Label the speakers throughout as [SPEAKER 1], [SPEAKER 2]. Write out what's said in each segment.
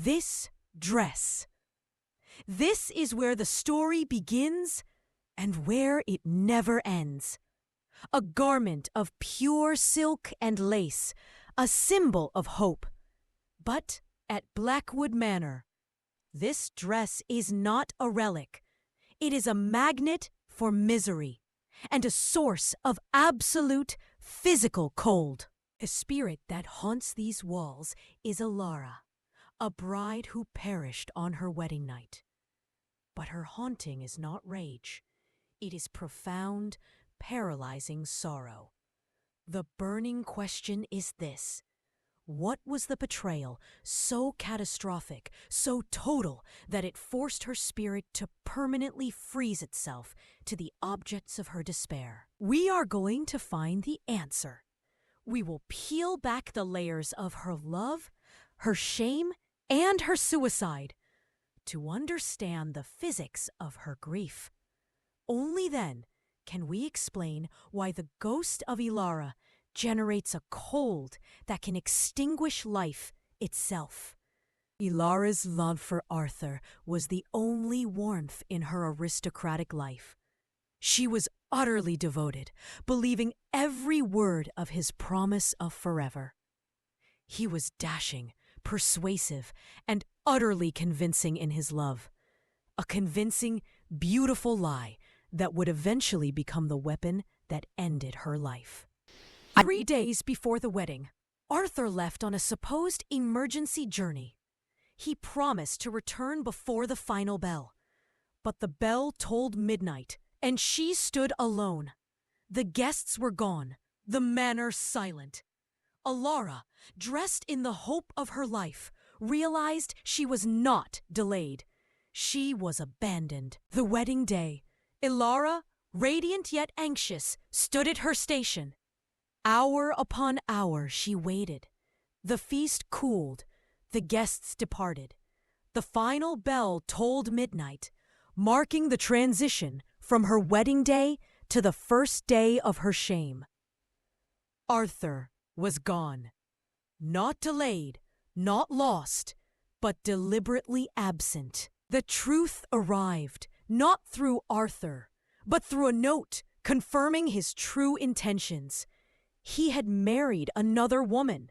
[SPEAKER 1] This dress. This is where the story begins and where it never ends. A garment of pure silk and lace, a symbol of hope. But at Blackwood Manor, this dress is not a relic. It is a magnet for misery and a source of absolute physical cold. The spirit that haunts these walls is Elara, a bride who perished on her wedding night. But her haunting is not rage. It is profound, paralyzing sorrow. The burning question is this: what was the betrayal so catastrophic, so total, that it forced her spirit to permanently freeze itself to the objects of her despair? We are going to find the answer. We will peel back the layers of her love, her shame, and her suicide to understand the physics of her grief. Only then can we explain why the ghost of Elara generates a cold that can extinguish life itself. Elara's love for Arthur was the only warmth in her aristocratic life. She was utterly devoted, believing every word of his promise of forever. He was dashing, persuasive, and utterly convincing in his love. A convincing, beautiful lie that would eventually become the weapon that ended her life. 3 days before the wedding, Arthur left on a supposed emergency journey. He promised to return before the final bell. But the bell tolled midnight, and she stood alone. The guests were gone, the manor silent. Elara, dressed in the hope of her life, realized she was not delayed. She was abandoned. The wedding day, Elara, radiant yet anxious, stood at her station. Hour upon hour she waited. The feast cooled. The guests departed. The final bell tolled midnight, marking the transition from her wedding day to the first day of her shame. Arthur was gone. Not delayed, not lost, but deliberately absent. The truth arrived, not through Arthur, but through a note confirming his true intentions. He had married another woman,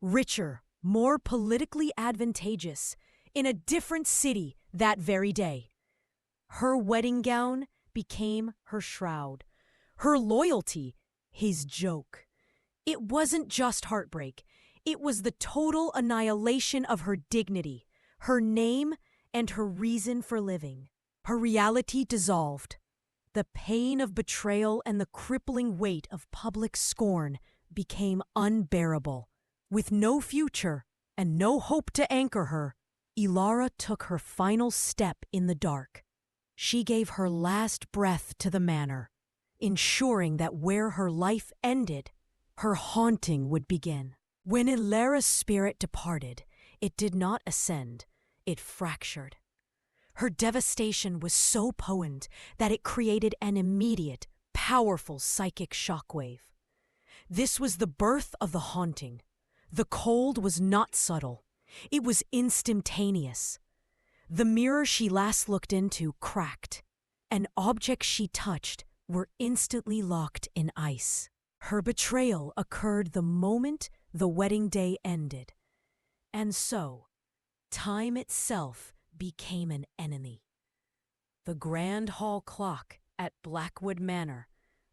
[SPEAKER 1] richer, more politically advantageous, in a different city that very day. Her wedding gown became her shroud, her loyalty his joke. It wasn't just heartbreak. It was the total annihilation of her dignity, her name, and her reason for living. Her reality dissolved. The pain of betrayal and the crippling weight of public scorn became unbearable. With no future and no hope to anchor her, Elara took her final step in the dark. She gave her last breath to the manor, ensuring that where her life ended, her haunting would begin. When Elara's spirit departed, it did not ascend, it fractured. Her devastation was so potent that it created an immediate, powerful psychic shockwave. This was the birth of the haunting. The cold was not subtle. It was instantaneous. The mirror she last looked into cracked, and objects she touched were instantly locked in ice. Her betrayal occurred the moment the wedding day ended. And so, time itself became an enemy. The grand hall clock at Blackwood Manor,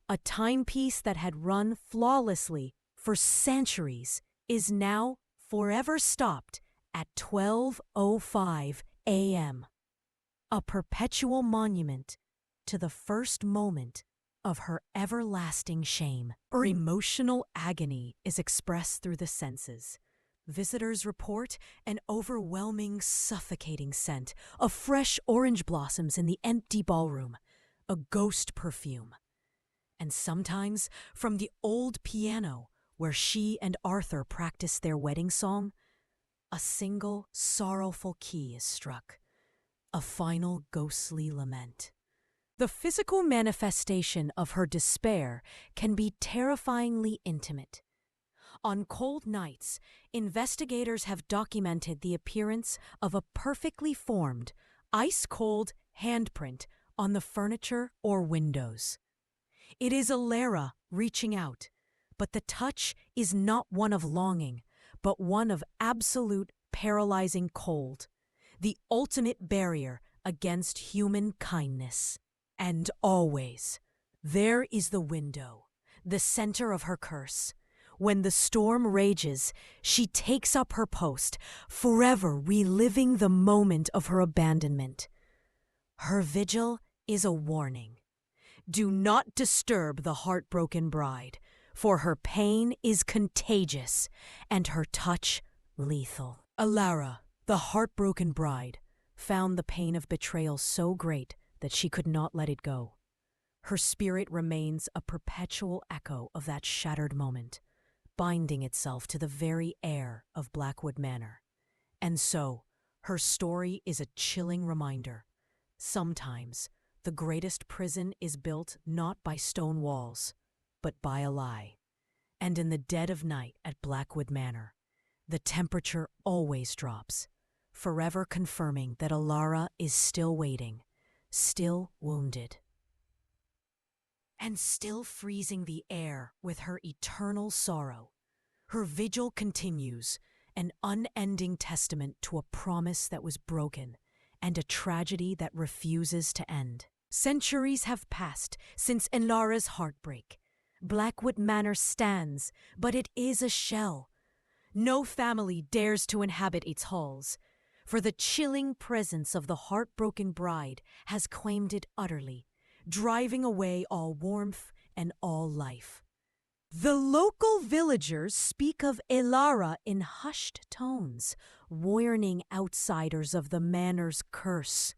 [SPEAKER 1] a timepiece that had run flawlessly for centuries, is now forever stopped at 12:05 a.m. A perpetual monument to the first moment of her everlasting shame. Her emotional agony is expressed through the senses. Visitors report an overwhelming, suffocating scent of fresh orange blossoms in the empty ballroom, a ghost perfume. And sometimes, from the old piano where she and Arthur practiced their wedding song, a single sorrowful key is struck, a final ghostly lament. The physical manifestation of her despair can be terrifyingly intimate. On cold nights, investigators have documented the appearance of a perfectly formed, ice-cold handprint on the furniture or windows. It is Elara reaching out, but the touch is not one of longing, but one of absolute paralyzing cold, the ultimate barrier against human kindness. And always, there is the window, the center of her curse. When the storm rages, she takes up her post, forever reliving the moment of her abandonment. Her vigil is a warning. Do not disturb the heartbroken bride, for her pain is contagious and her touch lethal. Elara, the heartbroken bride, found the pain of betrayal so great that she could not let it go. Her spirit remains a perpetual echo of that shattered moment, binding itself to the very air of Blackwood Manor. And so, her story is a chilling reminder. Sometimes, the greatest prison is built not by stone walls, but by a lie. And in the dead of night at Blackwood Manor, the temperature always drops, forever confirming that Elara is still waiting, still wounded, and still freezing the air with her eternal sorrow. Her vigil continues, an unending testament to a promise that was broken and a tragedy that refuses to end. Centuries have passed since Elara's heartbreak. Blackwood Manor stands, but it is a shell. No family dares to inhabit its halls, for the chilling presence of the heartbroken bride has claimed it utterly, driving away all warmth and all life. The local villagers speak of Elara in hushed tones, warning outsiders of the manor's curse.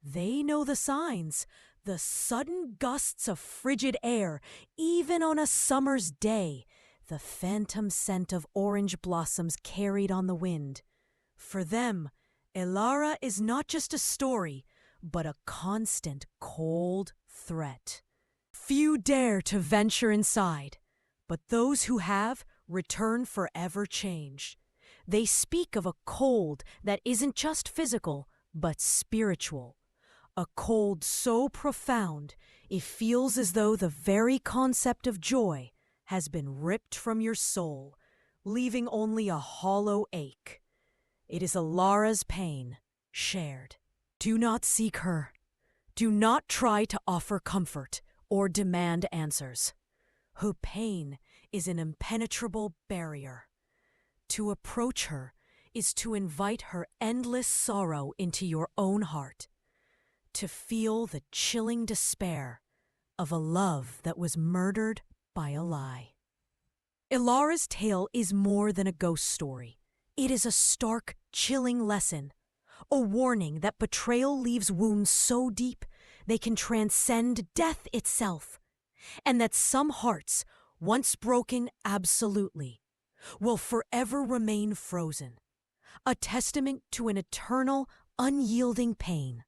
[SPEAKER 1] They know the signs, the sudden gusts of frigid air, even on a summer's day, the phantom scent of orange blossoms carried on the wind. For them, Elara is not just a story, but a constant cold threat. Few dare to venture inside, but those who have return forever changed. They speak of a cold that isn't just physical, but spiritual. A cold so profound, it feels as though the very concept of joy has been ripped from your soul, leaving only a hollow ache. It is Elara's pain, shared. Do not seek her. Do not try to offer comfort or demand answers. Her pain is an impenetrable barrier. To approach her is to invite her endless sorrow into your own heart, to feel the chilling despair of a love that was murdered by a lie. Elara's tale is more than a ghost story. It is a stark, chilling lesson, a warning that betrayal leaves wounds so deep they can transcend death itself, and that some hearts, once broken absolutely, will forever remain frozen, a testament to an eternal, unyielding pain.